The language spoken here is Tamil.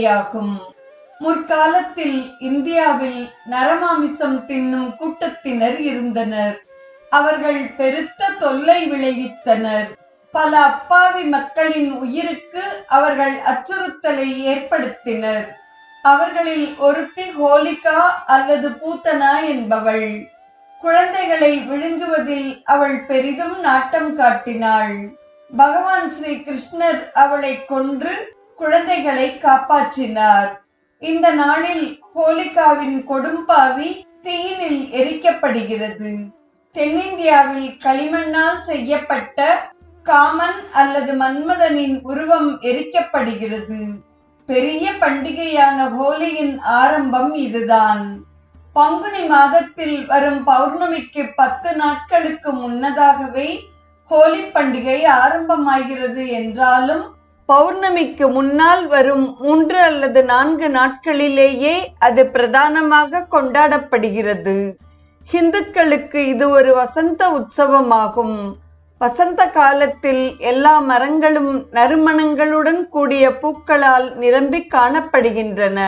யாகும். முற்காலத்தில் இந்தியாவில் நரமாமிசம் தின்னும் கூட்டத்தினர் இருந்தனர். அவர்கள் பெருத்த தொல்லை விளைவித்தனர். பல அப்பாவி மக்களின் உயிருக்கு அவர்கள் அச்சுறுத்தலை ஏற்படுத்தினர். அவர்களில் ஒருத்தி ஹோலிகா அல்லது பூத்தனா என்பவள். குழந்தைகளை விழுங்குவதில் அவள் பெரிதும் நாட்டம் காட்டினாள். பகவான் ஸ்ரீ கிருஷ்ணர் அவளை கொன்று குழந்தைகளை காப்பாற்றினார். இந்த நாளில் ஹோலிகாவின் கொடும்பாவி தீயினில் எரிக்கப்படுகிறது. தென்னிந்தியாவில் களிமண்ணால் செய்யப்பட்ட காமன் அல்லது மன்மதனின் உருவம் எரிக்கப்படுகிறது. பெரிய பண்டிகையான ஹோலியின் ஆரம்பம் இதுதான். பங்குனி மாதத்தில் வரும் பௌர்ணமிக்கு 10 நாட்களுக்கு முன்னதாகவே ஹோலி பண்டிகை ஆரம்பமாகிறது என்றாலும் பௌர்ணமிக்கு முன்னால் வரும் 3 அல்லது 4 நாட்களிலேயே அது பிரதானமாக கொண்டாடப்படுகிறது. இந்துக்களுக்கு இது ஒரு வசந்த உற்சவமாகும். வசந்த காலத்தில் எல்லா மரங்களும் நறுமணங்களுடன் கூடிய பூக்களால் நிரம்பி காணப்படுகின்றன.